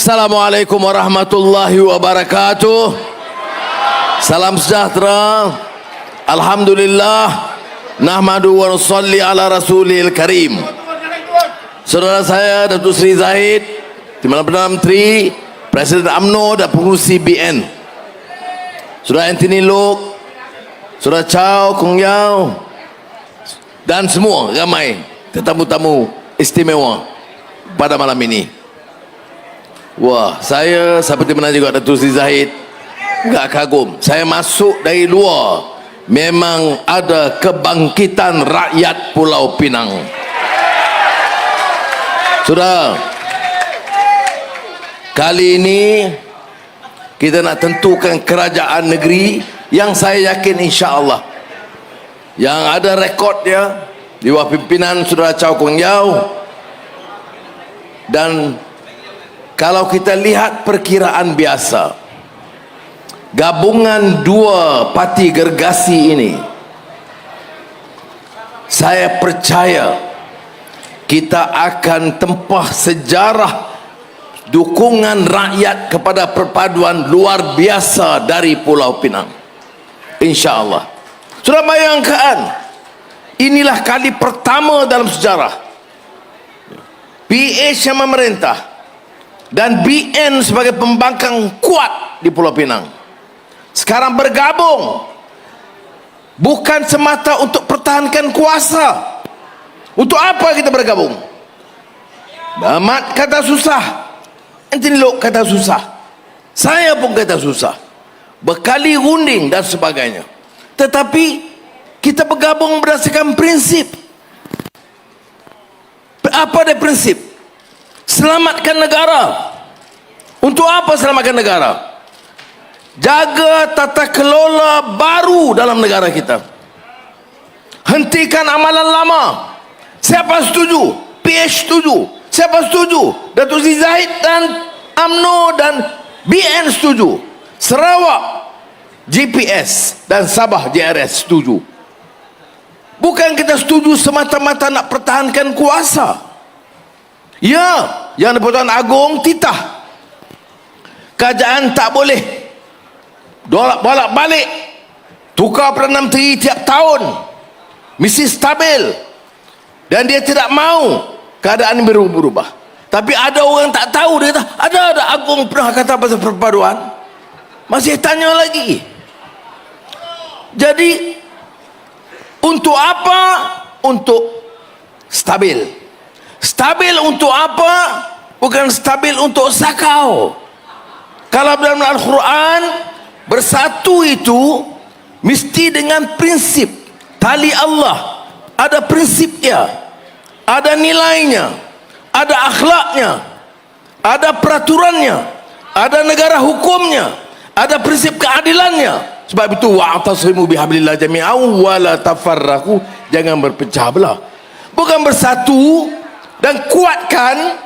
Assalamualaikum warahmatullahi wabarakatuh. Salam sejahtera. Alhamdulillah. Nahmadu wa nusalli ala rasulil karim. Saudara saya Datuk Seri Zahid, Timbalan Perdana Menteri, Presiden UMNO dan pengurusi BN, Saudara Anthony Loke, Saudara Chow Kong Yao, dan semua ramai tetamu-tamu istimewa pada malam ini. Wah, saya seperti mana juga Datuk Seri Zahid, enggak kagum. Saya masuk dari luar, memang ada kebangkitan rakyat Pulau Pinang. Sudah, kali ini kita nak tentukan kerajaan negeri yang saya yakin insya-Allah yang ada rekodnya di bawah pimpinan Saudara Chow Kong Yao. Dan kalau kita lihat perkiraan biasa, gabungan dua parti gergasi ini, saya percaya kita akan tempah sejarah dukungan rakyat kepada perpaduan luar biasa dari Pulau Pinang, insya-Allah. Sudah bayangkan, inilah kali pertama dalam sejarah PH yang memerintah dan BN sebagai pembangkang kuat di Pulau Pinang sekarang bergabung, bukan semata untuk pertahankan kuasa. Untuk apa kita bergabung? Ahmad kata susah, Anthony Loke kata susah, saya pun kata susah, berkali runding dan sebagainya. Tetapi kita bergabung berdasarkan prinsip. Apa dia prinsip? Selamatkan negara. Untuk apa selamatkan negara? Jaga tata kelola baru dalam negara kita. Hentikan amalan lama. Siapa setuju? PH setuju. Siapa setuju? Datuk Seri Zahid dan UMNO dan BN setuju. Sarawak GPS dan Sabah JRS setuju. Bukan kita setuju semata-mata nak pertahankan kuasa. Ya, yang di-Pertuan Agong titah, kerajaan tak boleh bolak-balik tukar Perdana Menteri tiap tahun, mesti stabil. Dan dia tidak mau keadaan berubah-ubah. Tapi ada orang tak tahu, dia kata ada Agong pernah kata pasal perpaduan, masih tanya lagi. Jadi untuk apa? Untuk stabil. Stabil untuk apa? Bukan stabil untuk sakau. Kalau dalam Al-Quran, bersatu itu mesti dengan prinsip. Tali Allah ada prinsipnya, ada nilainya, ada akhlaknya, ada peraturannya, ada negara hukumnya, ada prinsip keadilannya. Sebab itu wa'tasimu bihablillah jami'an wa la tafarraqu, jangan berpecah belah. Bukan bersatu dan kuatkan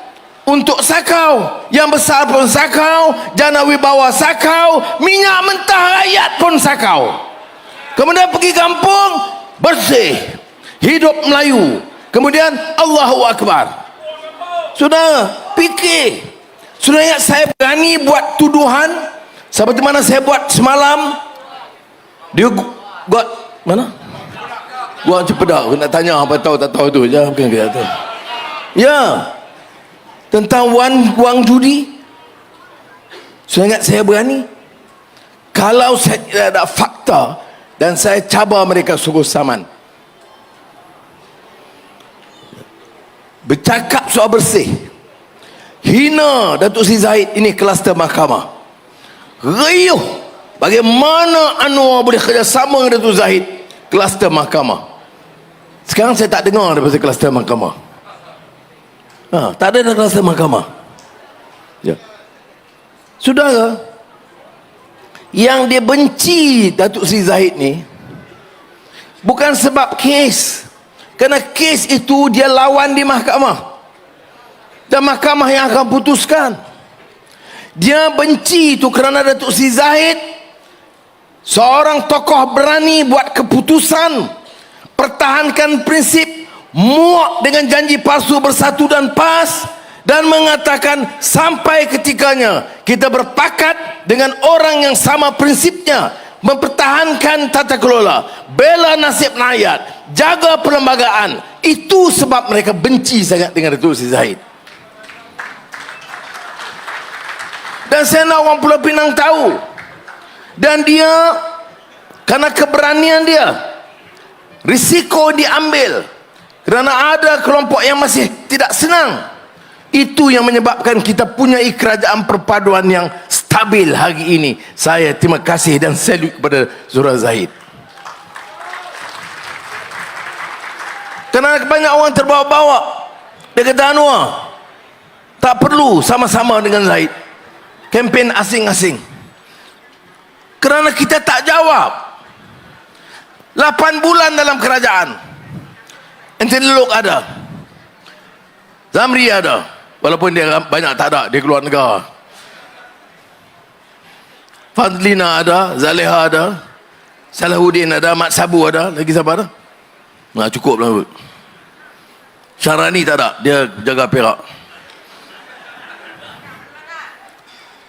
untuk sakau. Yang besar pun sakau, jana wibawa sakau, minyak mentah rakyat pun sakau. Kemudian pergi kampung, bersih, hidup Melayu. Kemudian Allahu Akbar. Sudah fikir. Sudah ingat saya berani buat tuduhan seperti mana saya buat semalam. Dia buat mana? Buat Cepedak. Nak tanya apa tahu tak tahu tu. Jangan bukan kita tahu. Ya, tentang wang judi. Saya ingat saya berani. Kalau saya tidak ada fakta dan saya cabar mereka sungguh saman, bercakap soal bersih, hina Datuk Seri Zahid, ini kluster mahkamah. Riuh bagaimana Anwar boleh kerjasama dengan Datuk Zahid, kluster mahkamah. Sekarang saya tak dengar daripada kluster mahkamah. Tak ada kluster mahkamah. Ya. Saudara, yang dia benci Datuk Seri Zahid ni bukan sebab kes, kerana kes itu dia lawan di mahkamah dan mahkamah yang akan putuskan. Dia benci itu kerana Datuk Seri Zahid seorang tokoh berani buat keputusan, pertahankan prinsip, muak dengan janji palsu bersatu dan PAS, dan mengatakan sampai ketikanya kita berpakat dengan orang yang sama prinsipnya, mempertahankan tata kelola, bela nasib rakyat, jaga perlembagaan. Itu sebab mereka benci sangat dengan Datuk Seri Zahid. Dan saya nak orang Pulau Pinang tahu, dan dia karena keberanian dia, risiko diambil kerana ada kelompok yang masih tidak senang. Itu yang menyebabkan kita punya kerajaan perpaduan yang stabil hari ini. Saya terima kasih dan salut kepada Saudara Zahid. Kerana banyak orang terbawa-bawa, dia kata Anwar, tak perlu sama-sama dengan Zahid kempen asing-asing, kerana kita tak jawab. 8 bulan dalam kerajaan, Anthony Lok ada, Zamri ada, walaupun dia banyak tak ada, dia keluar negara. Fadlina ada, Zaleha ada, Salahuddin ada, Mat Sabu ada, lagi siapa ada? Nah, cukup lah. Syarani tak ada, dia jaga Perak.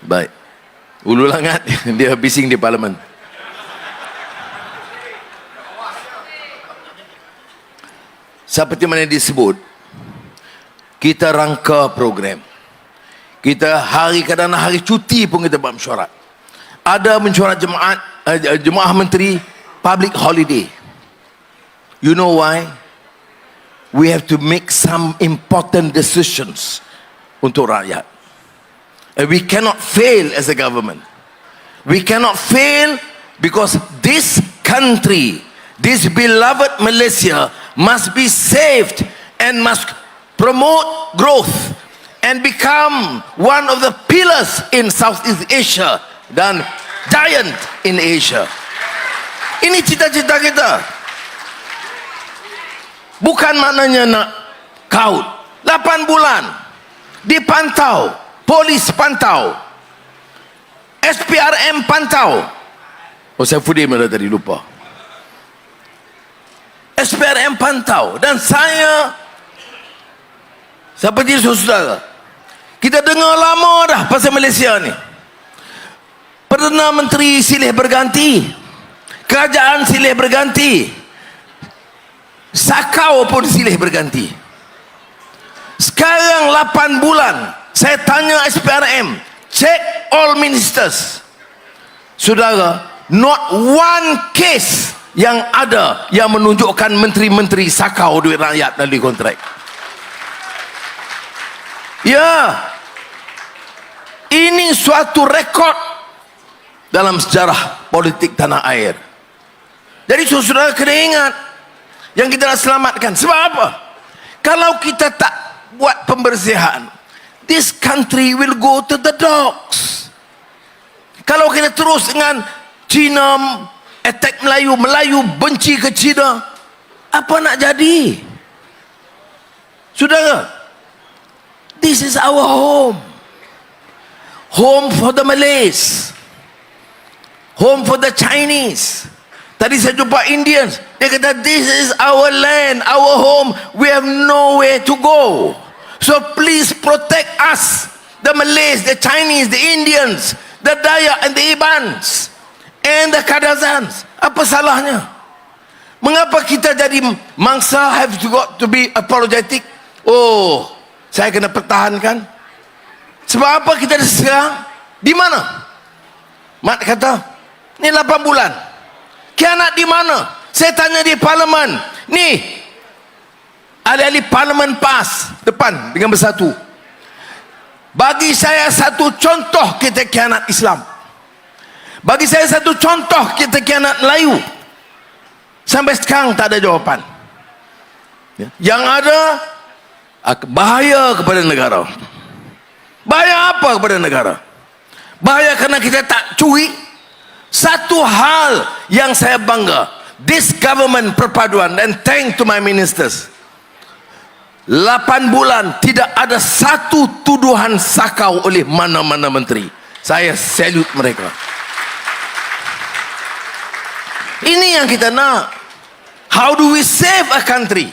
Baik, Ulu Langat dia bising di parlimen. Seperti mana disebut, kita rangka program. Kita hari kadang hari cuti pun kita buat mesyuarat. Ada mesyuarat jemaah menteri public holiday. You know why? We have to make some important decisions untuk rakyat. And we cannot fail as a government. We cannot fail because this country, this beloved Malaysia, must be saved and must promote growth and become one of the pillars in Southeast Asia dan giant in Asia. Ini cita-cita kita. Bukan maknanya nak kaut. 8 bulan dipantau, polis pantau, SPRM pantau. Oh, saya Fudim ada tadi, lupa. SPRM pantau. Dan saya seperti saudara, kita dengar lama dah pasal Malaysia ni. Perdana Menteri silih berganti, kerajaan silih berganti, sakau pun silih berganti. Sekarang 8 bulan saya tanya SPRM, check all ministers. Saudara, not one case yang ada yang menunjukkan menteri-menteri sakau duit rakyat melalui kontrak. Ya, ini suatu rekod dalam sejarah politik tanah air. Jadi saudara kena ingat, yang kita nak selamatkan. Sebab apa? Kalau kita tak buat pembersihan, this country will go to the dogs. Kalau kita terus dengan Cina attack Melayu, Melayu benci ke Cina, apa nak jadi? Saudara, this is our home. Home for the Malays, home for the Chinese. Tadi saya jumpa Indians, dia kata this is our land, our home, we have nowhere to go, so please protect us, the Malays, the Chinese, the Indians, the Dayak and the Ibans and the Kadazans. Apa salahnya? Mengapa kita jadi mangsa have to got to be apologetic? Oh, saya kena pertahankan. Sebab apa kita diserang? Di mana? Mat kata, ni 8 bulan. Kianat di mana? Saya tanya di parlimen. Ni, ahli-ahli parlimen PAS depan dengan bersatu. Bagi saya satu contoh kita kianat Islam. Bagi saya satu contoh kita kianat Melayu. Sampai sekarang tak ada jawapan. Yang ada bahaya kepada negara. Bahaya apa kepada negara? Bahaya kerana kita tak curi. Satu hal yang saya bangga, this government perpaduan, and thank to my ministers, 8 bulan tidak ada satu tuduhan sakau oleh mana-mana menteri. Saya salute mereka. Ini yang kita nak. How do we save a country?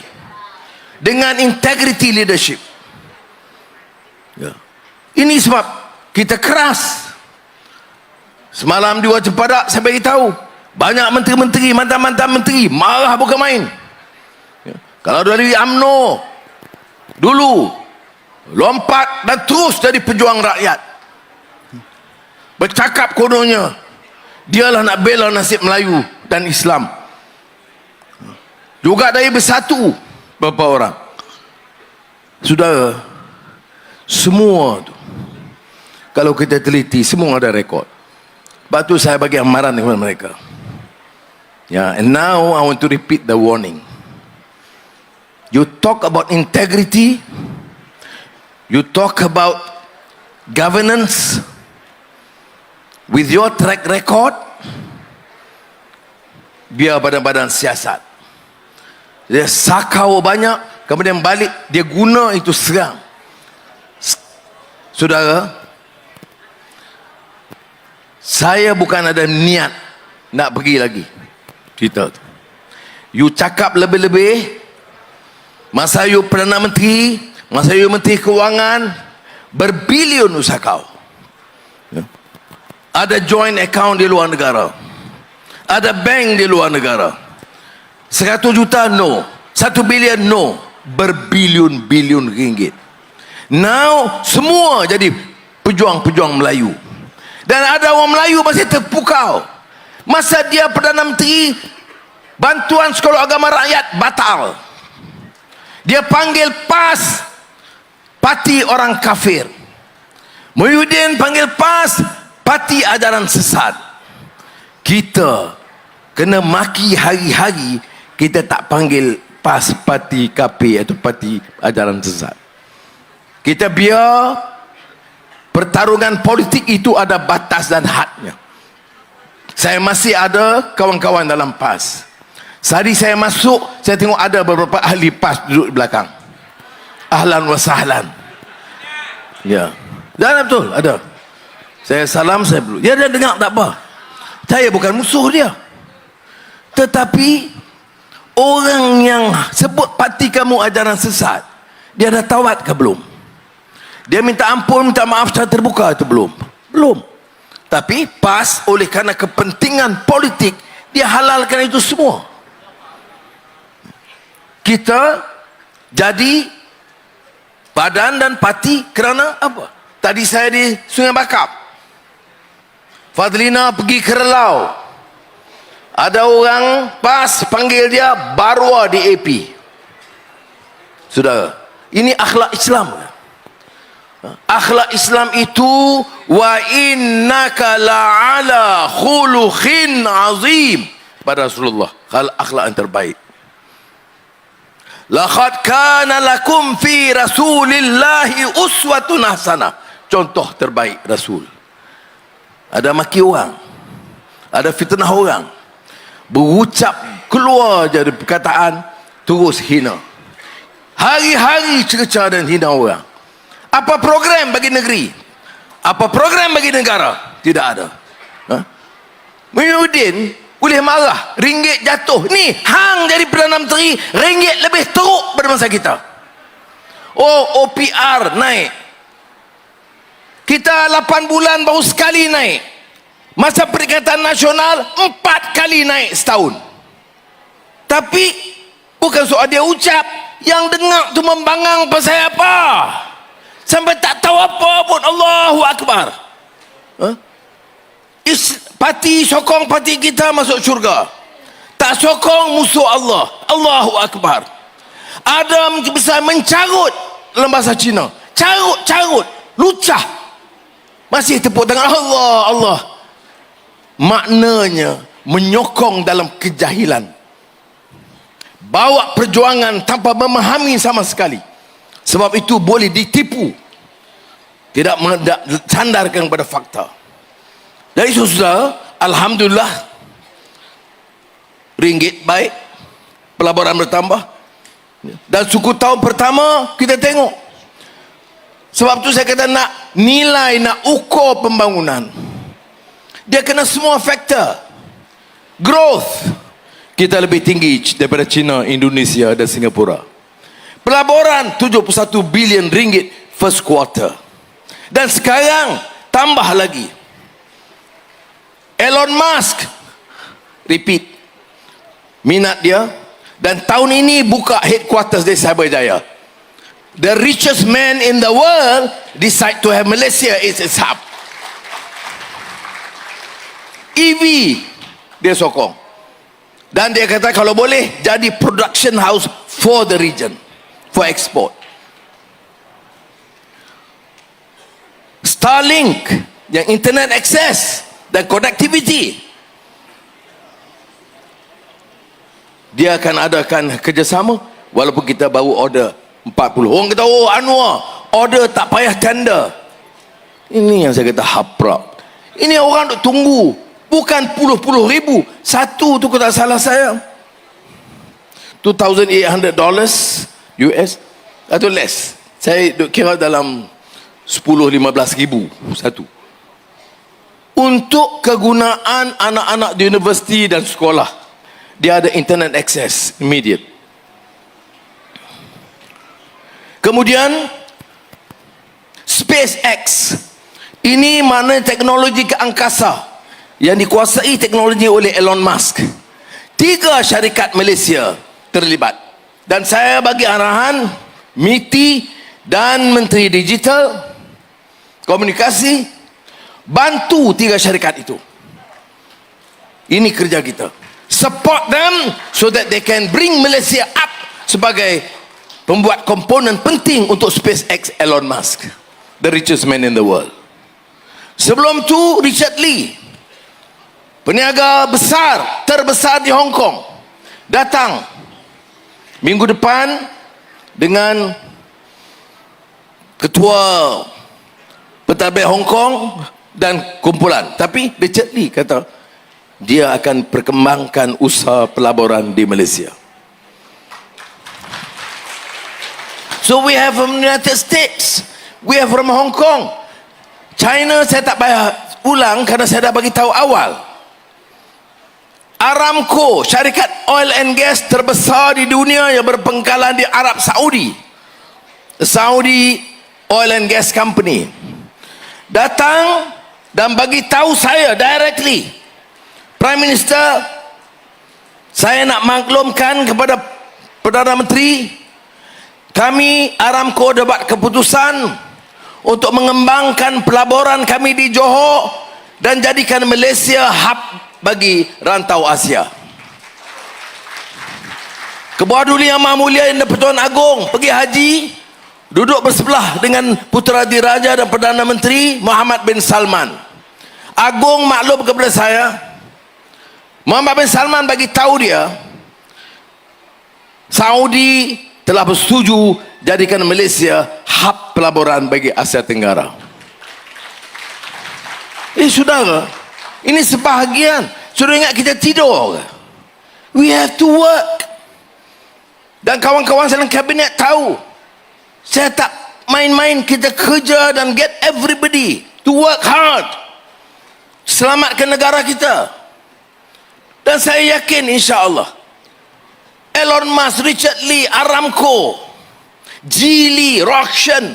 Dengan integrity leadership. Ya. Ini sebab kita keras. Semalam di Wajah Padak saya beritahu, banyak menteri-menteri, mantan-mantan menteri marah bukan main. Ya. Kalau dari UMNO dulu lompat dan terus jadi pejuang rakyat, bercakap kononnya dialah nak bela nasib Melayu dan Islam. Juga dari Bersatu beberapa orang. Saudara, semua tu kalau kita teliti, semua ada rekod. Sebab tu saya bagi amaran kepada mereka. Yeah, and now I want to repeat the warning. You talk about integrity, you talk about governance with your track record, biar badan-badan siasat dia sakau banyak, kemudian balik dia guna itu serang. Saudara, saya bukan ada niat nak pergi lagi kita tu. You cakap lebih-lebih masa you Perdana Menteri, masa you Menteri Kewangan, berbilion usaha kau. Ada joint account di luar negara, ada bank di luar negara. 100 juta no, 1 bilion no, berbilion-bilion ringgit. Now semua jadi pejuang-pejuang Melayu, dan ada orang Melayu masih terpukau. Masa dia Perdana Menteri, bantuan sekolah agama rakyat batal. Dia panggil PAS, parti orang kafir. Muhyiddin panggil PAS, parti ajaran sesat. Kita kena maki hari-hari, kita tak panggil PAS parti kafir atau parti ajaran sesat. Kita biar pertarungan politik itu ada batas dan hadnya. Saya masih ada kawan-kawan dalam PAS. Sehari saya masuk, saya tengok ada beberapa ahli PAS duduk di belakang. Ahlan wa sahlan. Ya, dan betul ada. Saya salam, saya belum. Dia dengar tak apa. Saya bukan musuh dia. Tetapi orang yang sebut parti kamu ajaran sesat, dia dah taubat ke belum? Dia minta ampun, minta maaf secara terbuka itu belum? Belum. Tapi PAS oleh kerana kepentingan politik, dia halalkan itu semua. Kita jadi badan dan parti kerana apa? Tadi saya di Sungai Bakap, Fadlina pergi ke Relau, ada orang PAS panggil dia Barwa di AP. Saudara, ini akhlak Islam. Akhlak Islam itu, wa innaka la'ala khuluqin azim, pada Rasulullah, akhlak yang terbaik. Laqad kana lakum fi rasulillahi uswatun hasanah, contoh terbaik Rasul. Ada maki orang, ada fitnah orang, berucap keluar dari perkataan terus hina, hari-hari cerca dan hina orang. Apa program bagi negeri? Apa program bagi negara? Tidak ada. Muhyiddin boleh marah, ringgit jatuh. Ni hang jadi Perdana Menteri, ringgit lebih teruk pada masa kita. Oh, OPR naik, kita 8 bulan baru sekali naik. Masa Perikatan Nasional 4 kali naik setahun. Tapi bukan soal dia ucap, yang dengar tu membangang pasal apa? Sampai tak tahu apa pun. Allahu Akbar. Parti sokong parti kita masuk syurga, tak sokong musuh Allah. Allahu Akbar. Ada besar mencarut dalam bahasa Cina, carut, lucah, masih tepuk tangan Allah, Allah. Maknanya menyokong dalam kejahilan, bawa perjuangan tanpa memahami sama sekali. Sebab itu boleh ditipu, tidak sandarkan pada fakta. Dari saudara, alhamdulillah, ringgit baik, pelaburan bertambah, dan suku tahun pertama kita tengok. Sebab tu saya kata nak nilai, nak ukur pembangunan, dia kena semua faktor. Growth kita lebih tinggi daripada China, Indonesia dan Singapura. Pelaburan 71 bilion ringgit first quarter. Dan sekarang tambah lagi, Elon Musk repeat minat dia, dan tahun ini buka headquarters di Cyberjaya. The richest man in the world decide to have Malaysia as its hub. EV dia sokong, dan dia kata kalau boleh jadi production house for the region, for export. Starlink yang internet access dan connectivity, dia akan adakan kerjasama. Walaupun kita baru order 40, orang kata oh Anwar order tak payah tender. Ini yang saya kata haprap. Ini orang duk tunggu, bukan puluh-puluh ribu. Satu tu kalau tak salah saya $2,800 US atau less. Saya duk kira dalam 10-15 ribu satu, untuk kegunaan anak-anak di universiti dan sekolah. Dia ada internet access immediate. Kemudian SpaceX, ini mana teknologi ke angkasa yang dikuasai teknologi oleh Elon Musk. 3 syarikat Malaysia terlibat, dan saya bagi arahan MITI dan Menteri Digital Komunikasi, bantu 3 syarikat itu. Ini kerja kita. Support them so that they can bring Malaysia up sebagai pembuat komponen penting untuk SpaceX Elon Musk, the richest man in the world. Sebelum tu Richard Lee, peniaga besar terbesar di Hong Kong, datang minggu depan dengan ketua pentadbir Hong Kong dan kumpulan. Tapi Richard Lee kata dia akan perkembangkan usaha pelaburan di Malaysia. So we have from United States, we have from Hong Kong. China saya tak payah ulang kerana saya dah bagi tahu awal. Aramco, syarikat oil and gas terbesar di dunia yang berpangkalan di Arab Saudi, Saudi Oil and Gas Company, datang dan bagi tahu saya directly, Prime Minister, saya nak maklumkan kepada Perdana Menteri, kami Aramco dah buat keputusan untuk mengembangkan pelaburan kami di Johor dan jadikan Malaysia hub bagi rantau Asia. Kebuah Duli Yang Maha Mulia Yang di-Pertuan Agong pergi haji, duduk bersebelah dengan Putera Diraja dan Perdana Menteri Muhammad bin Salman. Agong maklum kepada saya, Muhammad bin Salman bagi tahu dia, Saudi telah bersetuju jadikan Malaysia hub pelaburan bagi Asia Tenggara. Saudara, ini sebahagian. Sudah ingat kita tidur ke? We have to work. Dan kawan-kawan dalam kabinet tahu, saya tak main-main, kita kerja dan get everybody to work hard, selamatkan negara kita. Dan saya yakin insya-Allah Elon Musk, Richard Lee, Aramco, Geely, Rockshan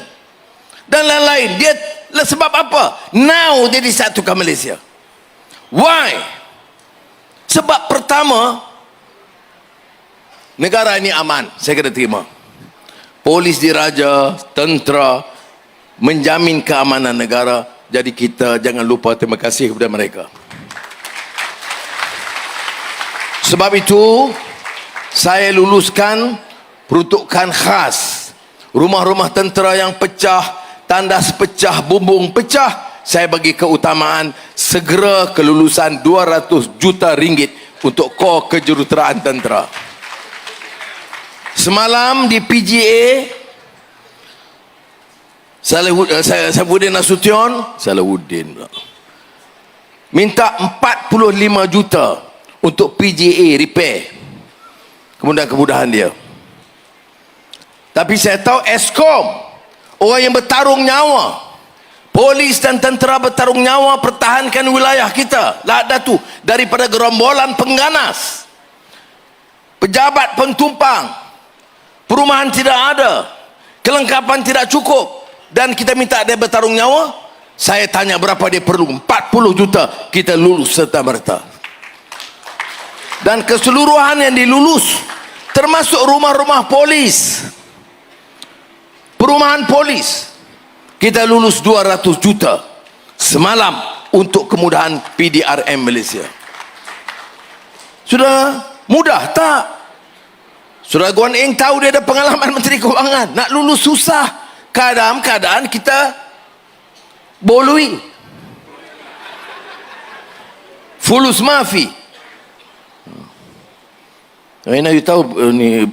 dan lain-lain, dia sebab apa? Now they decide to come Malaysia. Why? Sebab pertama, negara ini aman, saya kena terima. Polis diraja, tentera menjamin keamanan negara. Jadi kita jangan lupa terima kasih kepada mereka. Sebab itu saya luluskan peruntukan khas. Rumah-rumah tentera yang pecah, tandas pecah, bumbung pecah, saya bagi keutamaan segera kelulusan 200 juta ringgit untuk kor kejuruteraan tentera. Semalam di PGA, Salahuddin Nasution, Salahuddin minta 45 juta untuk PGA repair kemudahan dia. Tapi saya tahu Eskom, orang yang bertarung nyawa, polis dan tentera bertarung nyawa pertahankan wilayah kita, Datu, daripada gerombolan pengganas, pejabat pentumpang, perumahan tidak ada, kelengkapan tidak cukup, dan kita minta dia bertarung nyawa, saya tanya berapa dia perlu. 40 juta kita lulus serta-merta. Dan keseluruhan yang dilulus, termasuk rumah-rumah polis, perumahan polis, kita lulus 200 juta semalam untuk kemudahan PDRM Malaysia. Sudah mudah tak? Saudara Guan Eng tahu dia ada pengalaman Menteri Kewangan. Nak lulus susah. Kadang-kadang kita bolui. Fulus mafi. Mana you tahu ni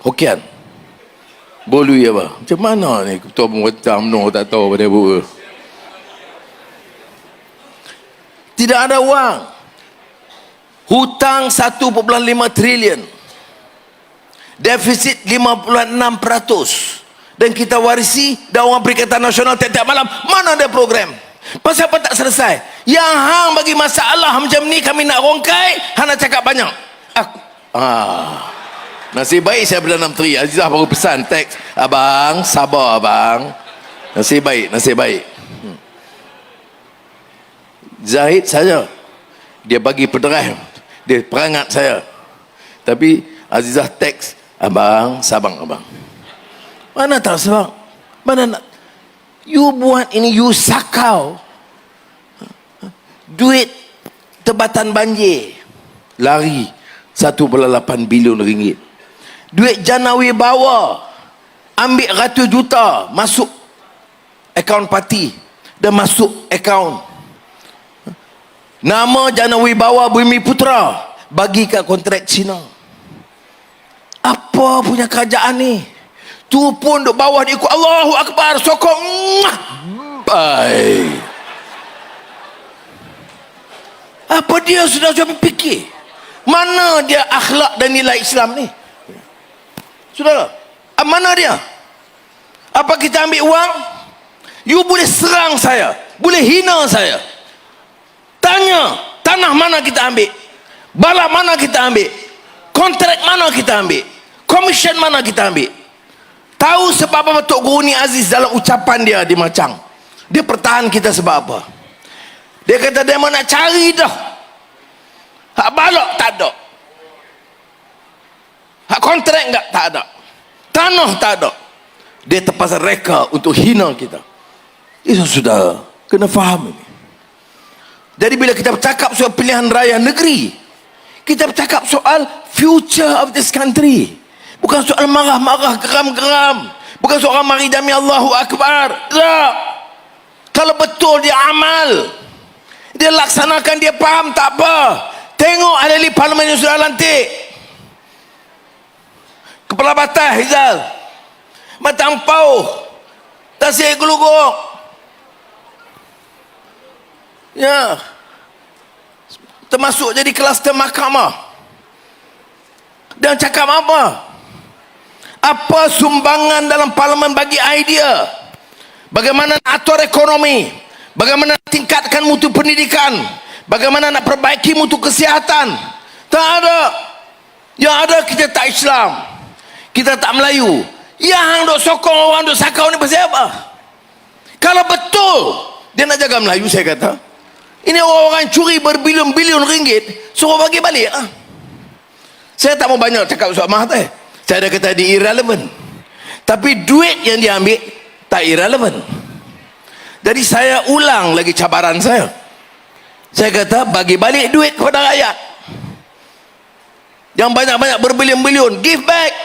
Hokian? Bolui apa? Macam mana ni? Ketua Penguatang no tak tahu pada bu. Tidak ada wang. Hutang 1.5 trilion. Defisit 56%. Dan kita warisi Dawangan Perikatan Nasional tiap-tiap malam. Mana ada program? Pasal apa tak selesai? Yang hang bagi masalah macam ni kami nak rongkai, hang nak cakap banyak. Nasib baik saya Perdana Menteri Azizah baru pesan teks, abang sabar abang. Nasib baik, nasib baik. Zahid saja dia bagi pederive, dia perangat saya. Tapi Azizah teks, abang sabang abang. Mana tak sabang? Mana nak? You buat ini, you sakau. Duit tebatan banjir lari 1.8 bilion ringgit. Duit Janawi bawa ambil ratus juta masuk akaun parti dan masuk akaun nama Janawi bawa Bumi Putra bagi kat kontrak Cina. Apa punya kerajaan ni? Tu pun duk bawah dia ikut Allahu Akbar, sokong. Bye. Apa dia sudah fikir? Mana dia akhlak dan nilai Islam ni? Saudara, mana dia? Apa kita ambil wang? You boleh serang saya, boleh hina saya. Tanya, tanah mana kita ambil? Balak mana kita ambil? Kontrak mana kita ambil? Komisen mana kita ambil? Tahu sebab apa Tok Guru ni Aziz dalam ucapan dia di Macang? Dia pertahan kita sebab apa? Dia kata dia mau nak cari dah. Hak balak tak ada. Hak kontrak enggak, tak ada. Tanah tak ada. Dia terpaksa reka untuk hina kita. Itu sudah kena faham ini. Jadi bila kita bercakap soal pilihan raya negeri, kita bercakap soal future of this country. Bukan soal marah-marah, geram-geram. Bukan soal mari dami Allahu Akbar. Tak. Kalau betul dia amal, dia laksanakan, dia faham, tak apa. Tengok ahli parlimen yang sudah lantik. Kepala Batas Hizal, Matang Pau, Tasik Geluguk. Ya. Termasuk jadi kluster mahkamah. Dan cakap apa? Apa sumbangan dalam parlimen bagi idea? Bagaimana nak atur ekonomi? Bagaimana nak tingkatkan mutu pendidikan? Bagaimana nak perbaiki mutu kesihatan? Tak ada. Yang ada kita tak Islam, kita tak Melayu. Yang duk sokong orang duk sakau ni pasal apa? Kalau betul dia nak jaga Melayu, saya kata, ini orang-orang curi berbilion-bilion ringgit, suruh bagi balik lah. Saya tak mau banyak cakap soal Mahathir. Saya ada kata di irrelevant. Tapi duit yang dia ambil tak irrelevant. Jadi saya ulang lagi cabaran saya. Saya kata bagi balik duit kepada rakyat. Yang banyak-banyak berbilion-bilion, give back.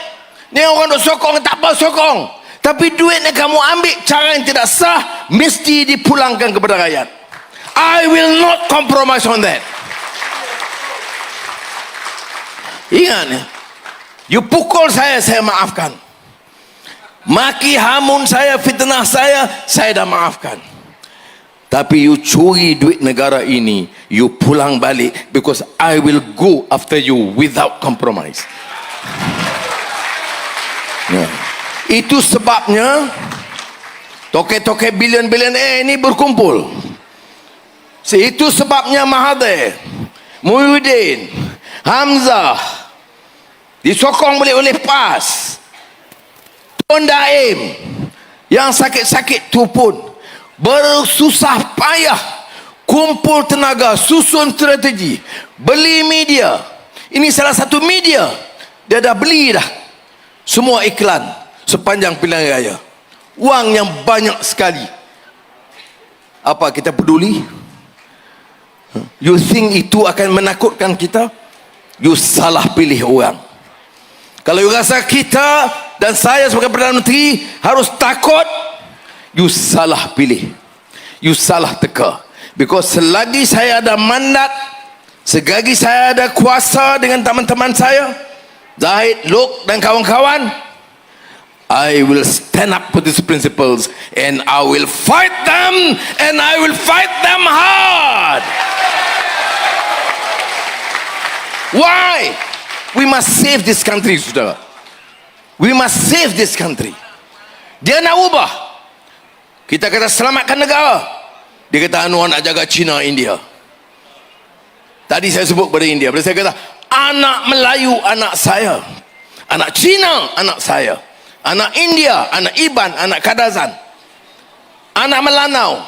Ni orang duk sokong, tak apa sokong. Tapi duit yang kamu ambil cara yang tidak sah, mesti dipulangkan kepada rakyat. I will not compromise on that. Ingat ya, you pukul saya maafkan. Maki hamun saya, fitnah saya dah maafkan. Tapi you curi duit negara ini, you pulang balik, because I will go after you without compromise. Ya. Itu sebabnya toke-toke bilion-bilion ini berkumpul. Itu sebabnya Mahathir, Muhyiddin, Hamzah disokong oleh PAS, Tun Daim, Yang sakit-sakit tu pun bersusah payah, kumpul tenaga, susun strategi, beli media. Ini salah satu media, dia dah beli dah semua iklan sepanjang pilihan raya. Wang yang banyak sekali. Apa kita peduli? You think itu akan menakutkan kita? You salah pilih orang. Kalau you rasa kita dan saya sebagai Perdana Menteri harus takut, you salah pilih, you salah teka. Because selagi saya ada mandat, selagi saya ada kuasa dengan teman-teman saya, Zahid, Luke dan kawan-kawan, I will stand up for these principles and I will fight them, and I will fight them hard. Why? We must save this country, saudara. We must save this country. Dia nak ubah. Kita kata selamatkan negara. Dia kata anu nak jaga China, India. Tadi saya sebut pada India. Saya kata anak Melayu anak saya, anak China anak saya, anak India, anak Iban, anak Kadazan, anak Melanau,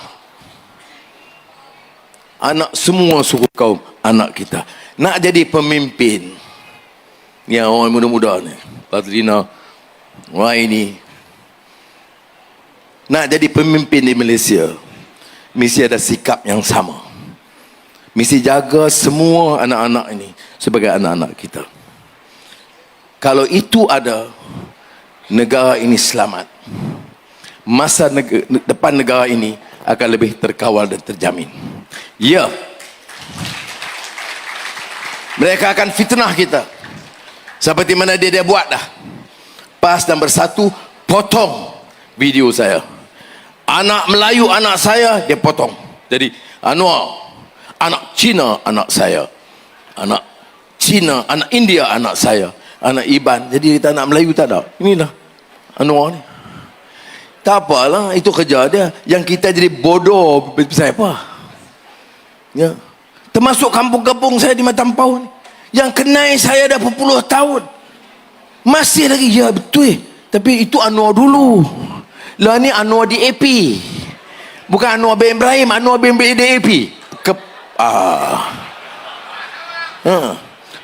anak semua suku kaum anak kita. Nak jadi pemimpin. Ni orang muda-muda ni, Fadlina, orang ini nak jadi pemimpin di Malaysia, mesti ada sikap yang sama. Mesti jaga semua anak-anak ini sebagai anak-anak kita. Kalau itu ada, negara ini selamat. Masa depan negara ini akan lebih terkawal dan terjamin. Ya, mereka akan fitnah kita seperti mana dia buat dah. PAS dan Bersatu potong video saya. Anak Melayu anak saya dia potong. Jadi Anwar, anak Cina anak saya, anak Cina, anak India anak saya, anak Iban. Jadi kita anak Melayu tak ada. Inilah Anwar ni. Tak apalah, itu kerja dia. Yang kita jadi bodoh pasal apa? Ya. Termasuk kampung-kampung saya di Matampau ni, yang kenal saya dah berpuluh tahun, masih lagi, ya betul. Tapi itu Anwar dulu. Lah ni Anwar DAP. Bukan Anwar bin Ibrahim, Anwar bin DAP.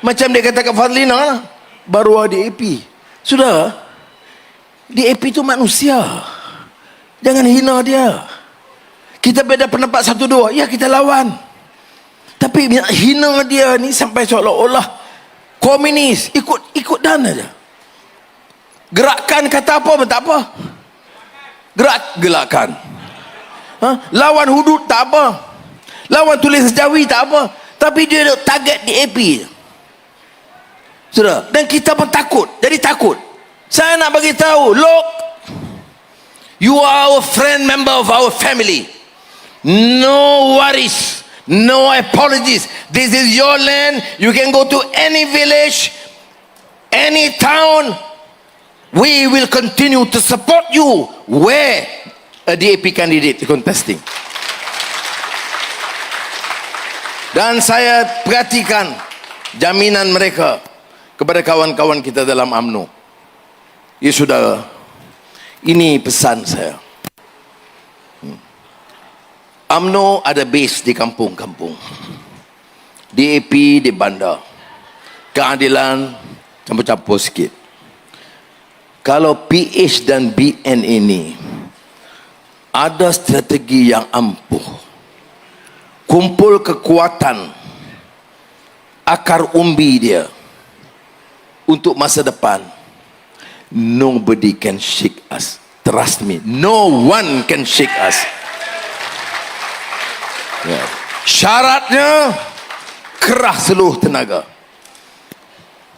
Macam dia kata kat Fadlina lah, baru DAP. Sudah, DAP itu manusia. Jangan hina dia. Kita beda pendapat satu dua, ya kita lawan. Tapi hina dia ni sampai seolah-olah komunis, ikut dan aja. Gerakan kata apa pun tak apa. Gerakan. Lawan hudud tak apa. Lawan tulis sejawi tak apa. Tapi dia target DAP. Sudah. Dan kita pun takut. Jadi takut. Saya nak bagi tahu, look, you are our friend, member of our family. No worries. No apologies. This is your land. You can go to any village, any town. We will continue to support you where a DAP candidate is contesting. Dan saya perhatikan jaminan mereka kepada kawan-kawan kita dalam UMNO. Ya saudara, ini pesan saya. UMNO ada base di kampung-kampung, DAP di bandar, keadilan campur-campur sikit. Kalau PH dan BN ini ada strategi yang ampuh, kumpul kekuatan, akar umbi dia untuk masa depan, nobody can shake us. Trust me, no one can shake us. Syaratnya kerah seluruh tenaga.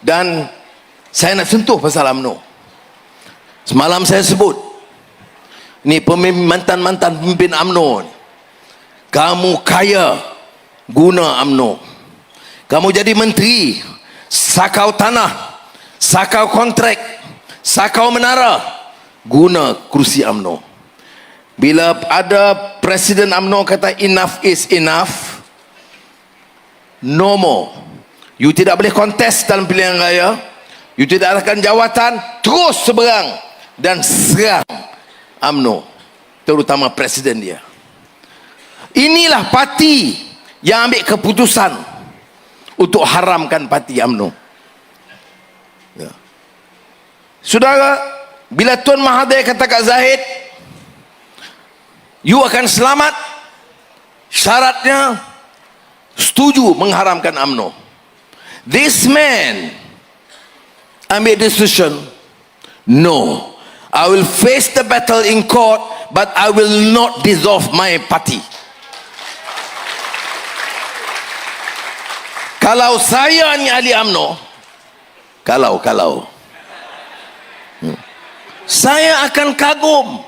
Dan saya nak sentuh pasal UMNO. Semalam saya sebut, ni mantan-mantan pemimpin UMNO ni, kamu kaya guna UMNO. Kamu jadi menteri, sakau tanah, sakau kontrak, sakau menara, guna kursi UMNO. Bila ada Presiden UMNO kata enough is enough, no more. You tidak boleh kontes dalam pilihan raya, you tidak akan jawatan, terus seberang dan serang UMNO, terutama presiden dia. Inilah parti yang ambil keputusan untuk haramkan parti UMNO. Ya. Saudara, bila Tuan Mahathir kata kat Zahid, you akan selamat, syaratnya setuju mengharamkan UMNO. This man ambil decision, no, I will face the battle in court, but I will not dissolve my party. Kalau saya ni ahli UMNO, kalau saya akan kagum,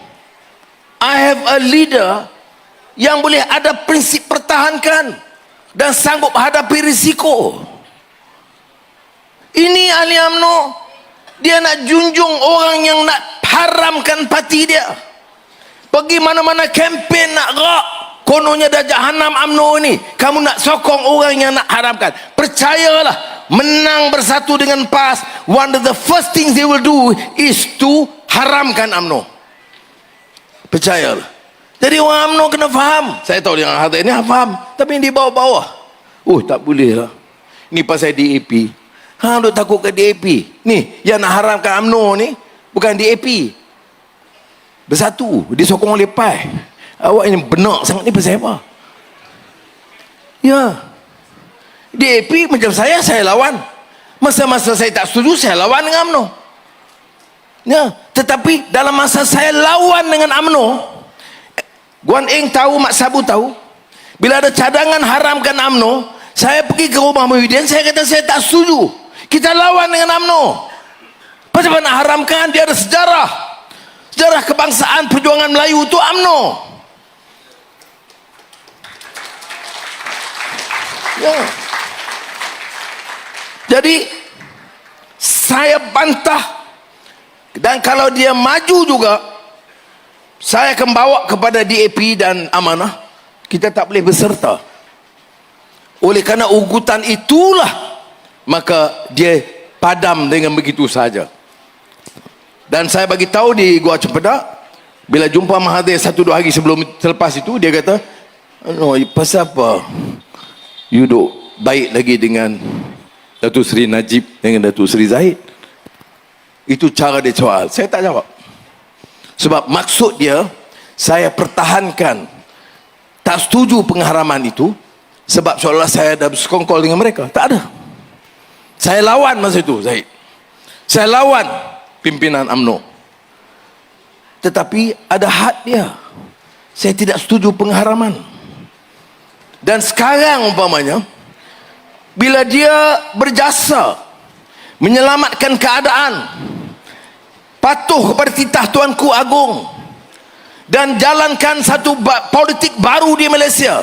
I have a leader yang boleh ada prinsip pertahankan dan sanggup hadapi risiko. Ini ahli UMNO, dia nak junjung orang yang nak haramkan parti dia. Pergi mana-mana kempen nak gerak, kononnya dah jahanam UMNO ni, kamu nak sokong orang yang nak haramkan. Percayalah, menang bersatu dengan PAS, one of the first things they will do is to haramkan UMNO. Percayalah. Jadi orang UMNO kena faham. Saya tahu dia Mahathir ni faham, tapi di bawah-bawah, oh tak boleh lah, ni pasal DAP. Duk takut ke DAP ni, yang nak haramkan UMNO ni bukan DAP, Bersatu, disokong oleh PAS. Awak ini benar sangat ni pasal apa? Ya, DAP macam saya lawan. Masa-masa saya tak setuju, saya lawan dengan UMNO. Ya, tetapi dalam masa saya lawan dengan UMNO, Guan Eng tahu, Mak Sabu tahu, bila ada cadangan haramkan UMNO, saya pergi ke rumah Muhyiddin, saya kata saya tak setuju, kita lawan dengan UMNO. Pasal nak haramkan, dia ada sejarah kebangsaan perjuangan Melayu itu UMNO. Ya. Jadi saya bantah, dan kalau dia maju juga, saya akan bawa kepada DAP dan Amanah, kita tak boleh berserta. Oleh kerana ugutan itulah, maka dia padam dengan begitu saja. Dan saya bagi tahu di Gua Cempedak, bila jumpa Mahathir 1-2 hari selepas itu, dia kata, no, pasal apa you duk baik lagi dengan Datuk Seri Najib dengan Datuk Seri Zahid? Itu cara dia soal. Saya tak jawab, sebab maksud dia, saya pertahankan tak setuju pengharaman itu, sebab seolah saya dah bersekongkol dengan mereka. Tak ada. Saya lawan masa itu Zahid, saya lawan pimpinan UMNO, tetapi ada had dia. Saya tidak setuju pengharaman. Dan sekarang umpamanya, bila dia berjasa menyelamatkan keadaan, patuh kepada titah Tuanku Agong, dan jalankan satu politik baru di Malaysia,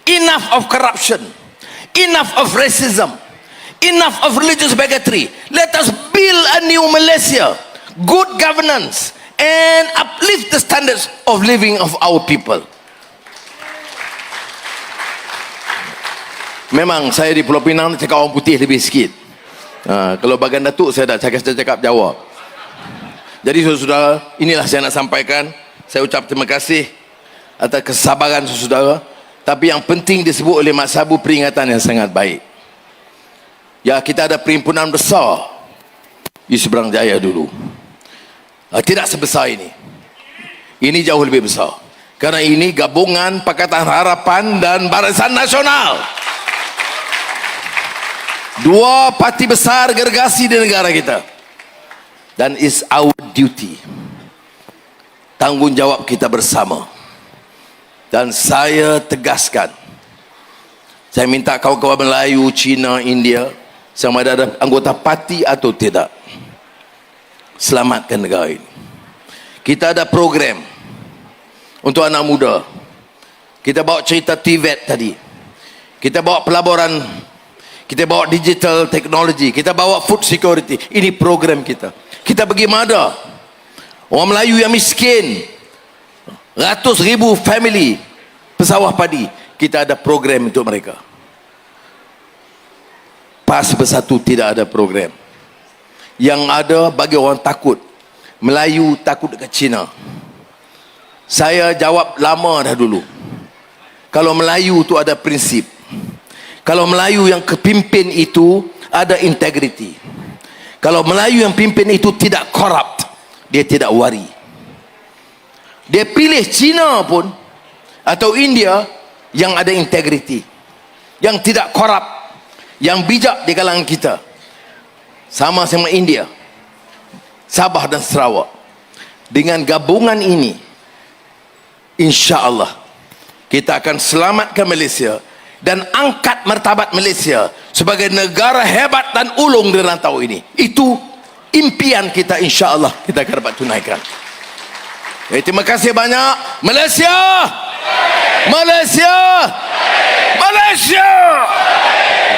enough of corruption, enough of racism, enough of religious bigotry. Let us build a new Malaysia, good governance, and uplift the standards of living of our people. Memang saya di Pulau Pinang cakap orang putih lebih sikit. Kalau bagian Datuk saya dah cakap Jawa. Jadi saudara, inilah saya nak sampaikan. Saya ucap terima kasih atas kesabaran saudara. Tapi yang penting disebut oleh Mak Sabu, peringatan yang sangat baik. Ya, kita ada perhimpunan besar di Seberang Jaya dulu. Tidak sebesar ini. Ini jauh lebih besar. Karena ini gabungan Pakatan Harapan dan Barisan Nasional. Dua parti besar gergasi di negara kita. Dan it's our duty, tanggungjawab kita bersama. Dan saya tegaskan, saya minta kawan-kawan Melayu, Cina, India, sama ada anggota parti atau tidak, selamatkan negara ini. Kita ada program untuk anak muda. Kita bawa cerita TVET tadi, kita bawa pelaburan, kita bawa digital technology, kita bawa food security. Ini program kita. Kita pergi mana orang Melayu yang miskin, ratus ribu family pesawah padi, kita ada program untuk mereka. PAS Bersatu tidak ada program. Yang ada bagi orang takut, Melayu takut dekat Cina, Saya jawab lama dah dulu. Kalau Melayu tu ada prinsip. Kalau Melayu yang kepimpin itu ada integriti. Kalau Melayu yang pimpin itu tidak corrupt, dia tidak wari. Dia pilih Cina pun atau India yang ada integriti, yang tidak corrupt, yang bijak di kalangan kita. Sama India, Sabah dan Sarawak. Dengan gabungan ini, insya Allah kita akan selamatkan Malaysia dan angkat martabat Malaysia sebagai negara hebat dan ulung di rantau ini. Itu impian kita, insya Allah kita akan dapat tunaikan. Terima kasih banyak. Malaysia, Malaysia, Malaysia.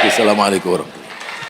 Assalamualaikum warahmatullahi wabarakatuh.